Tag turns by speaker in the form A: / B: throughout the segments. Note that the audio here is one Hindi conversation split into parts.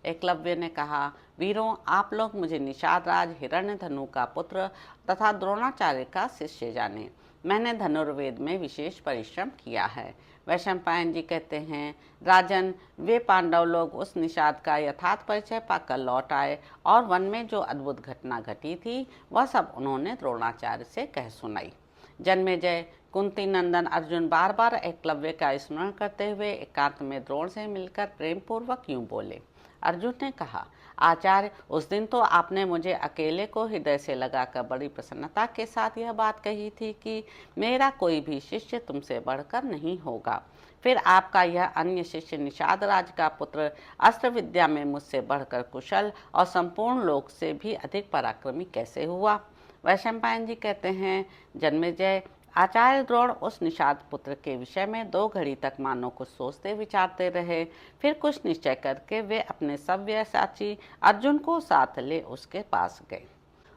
A: एकलव्य ने कहा, वीरों, आप लोग मुझे निषाद राज हिरण्यधनु का पुत्र तथा द्रोणाचार्य का शिष्य जाने। मैंने धनुर्वेद में विशेष परिश्रम किया है। वैशंपायन जी कहते हैं, राजन, वे पांडव लोग उस निषाद का यथार्थ परिचय पाकर लौट आए और वन में जो अद्भुत घटना घटी थी वह सब उन्होंने द्रोणाचार्य से कह सुनाई। जन्मेजय, कुंती नंदन अर्जुन बार बार एकलव्य का स्मरण करते हुए एकांत में द्रोण से मिलकर प्रेम पूर्वक यूं बोले। अर्जुन ने कहा, आचार्य, उस दिन तो आपने मुझे अकेले को हृदय से लगाकर बड़ी प्रसन्नता के साथ यह बात कही थी कि मेरा कोई भी शिष्य तुमसे बढ़कर नहीं होगा। फिर आपका यह अन्य शिष्य निषाद राज का पुत्र अस्त्र विद्या में मुझसे बढ़कर कुशल और संपूर्ण लोक से भी अधिक पराक्रमी कैसे हुआ? वैशंपायन जी कहते हैं, जन्मेजय, आचार्य द्रोण उस निषाद पुत्र के विषय में 2 घड़ी तक मानो कुछ सोचते विचारते रहे। फिर कुछ निश्चय करके वे अपने सव्यसाची अर्जुन को साथ ले उसके पास गए।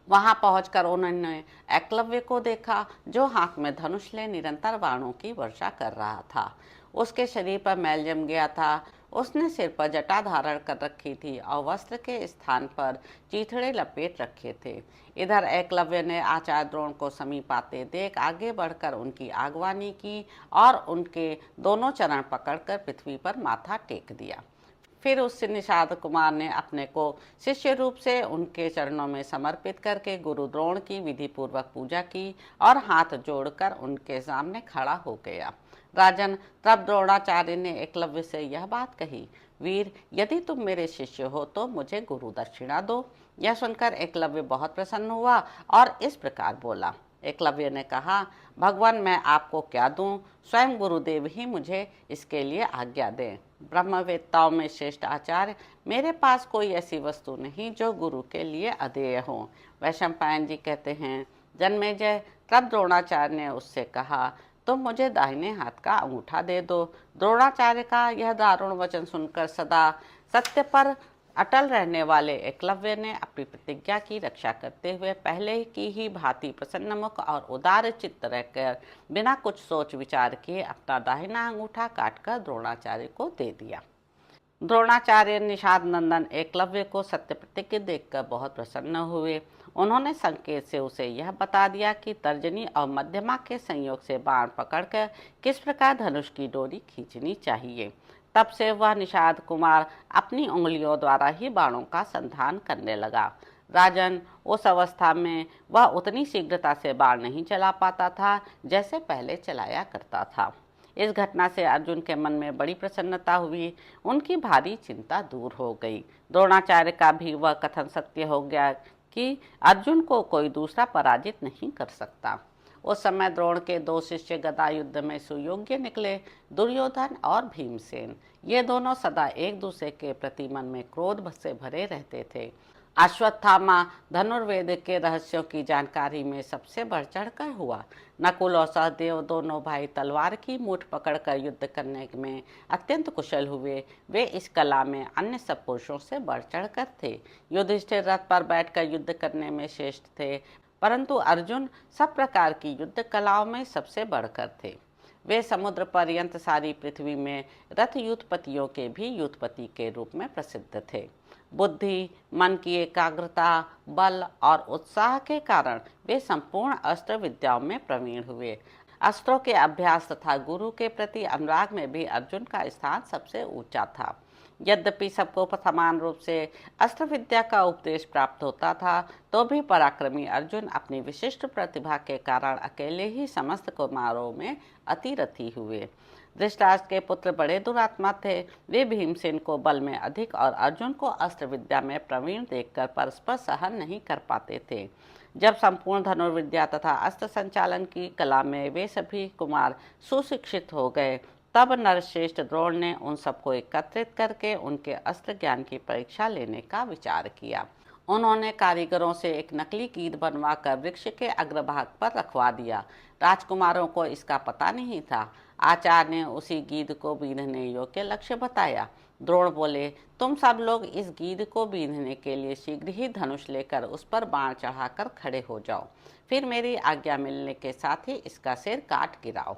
A: वहां पहुंचकर उन्होंने एकलव्य को देखा, जो हाथ में धनुष ले निरंतर बाणों की वर्षा कर रहा था। उसके शरीर पर मैल जम गया था। उसने सिर पर जटा धारण कर रखी थी और वस्त्र के स्थान पर चीथड़े लपेट रखे थे। इधर एकलव्य ने आचार्य द्रोण को समीप आते देख आगे बढ़कर उनकी आगवानी की और उनके दोनों चरण पकड़कर पृथ्वी पर माथा टेक दिया। फिर उस निषाद कुमार ने अपने को शिष्य रूप से उनके चरणों में समर्पित करके गुरु द्रोण की विधि पूर्वक पूजा की और हाथ जोड़कर उनके सामने खड़ा हो गया। राजन, तब द्रोणाचार्य ने एकलव्य से यह बात कही, वीर, यदि तुम मेरे शिष्य हो तो मुझे गुरु दक्षिणा दो। यह सुनकर एकलव्य बहुत प्रसन्न हुआ और इस प्रकार बोला। एकलव्य ने कहा, भगवान, मैं आपको क्या दूं? स्वयं गुरुदेव ही मुझे इसके लिए आज्ञा दें। ब्रह्मवेत्ताओं में श्रेष्ठ आचार्य, मेरे पास कोई ऐसी वस्तु नहीं जो गुरु के लिए अधेय हो। वैशंपायन जी कहते हैं, जन्मेजय, तब द्रोणाचार्य ने उससे कहा, तुम मुझे दाहिने हाथ का अंगूठा दे दो। द्रोणाचार्य का यह दारुण वचन सुनकर सदा सत्य पर अटल रहने वाले एकलव्य ने अपनी प्रतिज्ञा की रक्षा करते हुए पहले की ही भांति प्रसन्नमुख और उदार चित्त रहकर बिना कुछ सोच विचार किए अपना दाहिना अंगूठा काटकर द्रोणाचार्य को दे दिया। द्रोणाचार्य निषाद नंदन एकलव्य को सत्य प्रतिज्ञ देखकर बहुत प्रसन्न हुए। उन्होंने संकेत से उसे यह बता दिया कि तर्जनी और मध्यमा के संयोग से बाण पकड़कर किस प्रकार धनुष की डोरी खींचनी चाहिए। तब से वह निषाद कुमार अपनी उंगलियों द्वारा ही बाणों का संधान करने लगा। राजन, उस अवस्था में वह उतनी शीघ्रता से बाण नहीं चला पाता था जैसे पहले चलाया करता था। इस घटना से अर्जुन के मन में बड़ी प्रसन्नता हुई। उनकी भारी चिंता दूर हो गई। द्रोणाचार्य का भी वह कथन सत्य हो गया कि अर्जुन को कोई दूसरा पराजित नहीं कर सकता। उस समय द्रोण के 2 शिष्य गदा युद्ध में सुयोग्य निकले, दुर्योधन और भीमसेन। ये दोनों सदा एक दूसरे के प्रति मन में क्रोध से भरे रहते थे। अश्वत्थामा धनुर्वेद के रहस्यों की जानकारी में सबसे बढ़ चढ़कर हुआ। नकुल और सहदेव दोनों भाई तलवार की मूठ पकड़कर युद्ध करने में अत्यंत कुशल हुए। वे इस कला में अन्य सब पुरुषों से बढ़ चढ़कर थे। युधिष्ठिर रथ पर बैठकर युद्ध करने में श्रेष्ठ थे, परंतु अर्जुन सब प्रकार की युद्ध कलाओं में सबसे बढ़कर थे। वे समुद्र पर्यंत सारी पृथ्वी में रथ युद्धपतियों के भी युद्धपति के रूप में प्रसिद्ध थे। बुद्धि, मन की एकाग्रता, बल और उत्साह के कारण वे संपूर्ण अस्त्र विद्याओं में प्रवीण हुए। अस्त्रों के अभ्यास तथा गुरु के प्रति अनुराग में भी अर्जुन का स्थान सबसे ऊंचा था। यद्यपि सबको समान रूप से अस्त्र विद्या का उपदेश प्राप्त होता था, तो भी पराक्रमी अर्जुन अपनी विशिष्ट प्रतिभा के कारण अकेले ही समस्त कुमारों में अतिरथी हुए। धृतराष्ट्र के पुत्र बड़े दुरात्मा थे। वे भीमसेन को बल में अधिक और अर्जुन को अस्त्र विद्या में प्रवीण देखकर परस्पर सहन नहीं कर पाते थे। जब संपूर्ण धनुर्विद्या तथा अस्त्र संचालन की कला में वे सभी कुमार सुशिक्षित हो गए, तब नरश्रेष्ठ द्रोण ने उन सबको एकत्रित करके उनके अस्त्र ज्ञान की परीक्षा लेने का विचार किया। उन्होंने कारीगरों से एक नकली कीद बनवाकर वृक्ष के अग्रभाग पर रखवा दिया। राजकुमारों को इसका पता नहीं था। आचार्य ने उसी गीध को बींधने योग्य लक्ष्य बताया। द्रोण बोले, तुम सब लोग इस गीध को बींधने के लिए शीघ्र ही धनुष लेकर उस पर बाण चढ़ाकर खड़े हो जाओ। फिर मेरी आज्ञा मिलने के साथ ही इसका सिर काट गिराओ।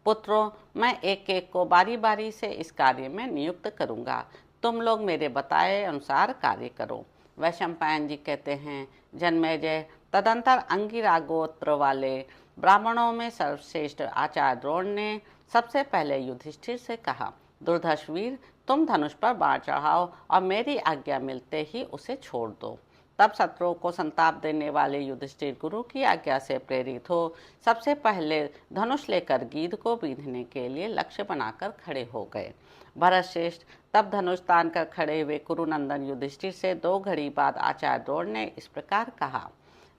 A: पुत्रों, मैं एक एक को बारी बारी से इस कार्य में नियुक्त करूंगा। तुम लोग मेरे बताए अनुसार कार्य करो। वैशंपायन जी कहते हैं, जन्मेजय, तदंतर अंगिरा गोत्र वाले ब्राह्मणों में सर्वश्रेष्ठ आचार्य द्रोण ने सबसे पहले युधिष्ठिर से कहा, दुर्धर्ष वीर, तुम धनुष पर बाण चढ़ाओ और मेरी आज्ञा मिलते ही उसे छोड़ दो। तब शत्रुओं को संताप देने वाले युधिष्ठिर गुरु की आज्ञा से प्रेरित हो सबसे पहले धनुष लेकर गीध को बींधने के लिए लक्ष्य बनाकर खड़े हो गए। भरत श्रेष्ठ तब धनुष तान कर खड़े हुए कुरुनंदन युधिष्ठिर से 2 घड़ी बाद आचार्य द्रोण ने इस प्रकार कहा,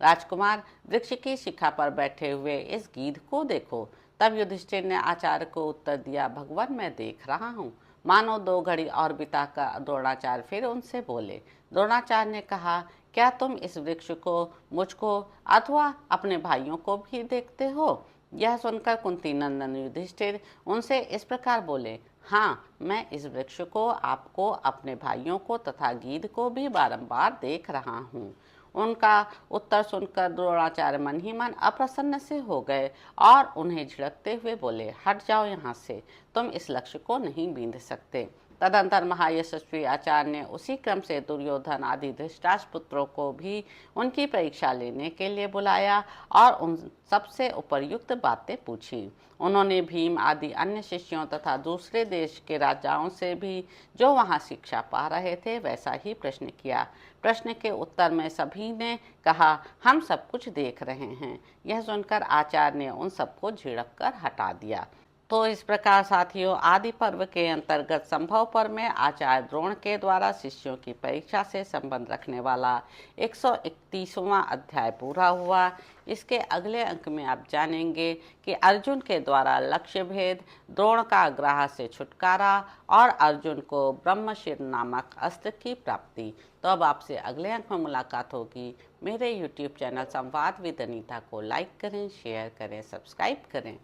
A: राजकुमार, वृक्ष की शिखा पर बैठे हुए इस गीध को देखो। तब युधिष्ठिर ने आचार्य को उत्तर दिया, भगवान, मैं देख रहा हूँ। मानो 2 घड़ी और बिताकर द्रोणाचार्य फिर उनसे बोले। द्रोणाचार्य ने कहा, क्या तुम इस वृक्ष को, मुझको अथवा अपने भाइयों को भी देखते हो? यह सुनकर कुंती नंदन युधिष्ठिर उनसे इस प्रकार बोले, हाँ, मैं इस वृक्ष को, आपको, अपने भाइयों को तथा गीध को भी बारंबार देख रहा हूँ। उनका उत्तर सुनकर द्रोणाचार्य मन ही मन अप्रसन्न से हो गए और उन्हें झिड़कते हुए बोले, हट जाओ यहाँ से, तुम इस लक्ष्य को नहीं बींध सकते। तदंतर महायशस्वी आचार्य ने उसी क्रम से दुर्योधन आदि धृतराष्ट्र पुत्रों को भी उनकी परीक्षा लेने के लिए बुलाया और उन सबसे उपयुक्त बातें पूछी। उन्होंने भीम आदि अन्य शिष्यों तथा दूसरे देश के राजाओं से भी जो वहां शिक्षा पा रहे थे वैसा ही प्रश्न किया। प्रश्न के उत्तर में सभी ने कहा, हम सब कुछ देख रहे हैं। यह सुनकर आचार्य ने उन सबको झिड़क कर हटा दिया। तो इस प्रकार साथियों, आदि पर्व के अंतर्गत संभव पर्व में आचार्य द्रोण के द्वारा शिष्यों की परीक्षा से संबंध रखने वाला 131वां अध्याय पूरा हुआ। इसके अगले अंक में आप जानेंगे कि अर्जुन के द्वारा लक्ष्य भेद, द्रोण का ग्रह से छुटकारा और अर्जुन को ब्रह्मशिर नामक अस्त्र की प्राप्ति। तो अब आपसे अगले अंक में मुलाकात होगी। मेरे YouTube चैनल संवाद विद अनीता को लाइक करें, शेयर करें, सब्सक्राइब करें।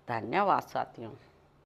A: धन्यवाद साथियों।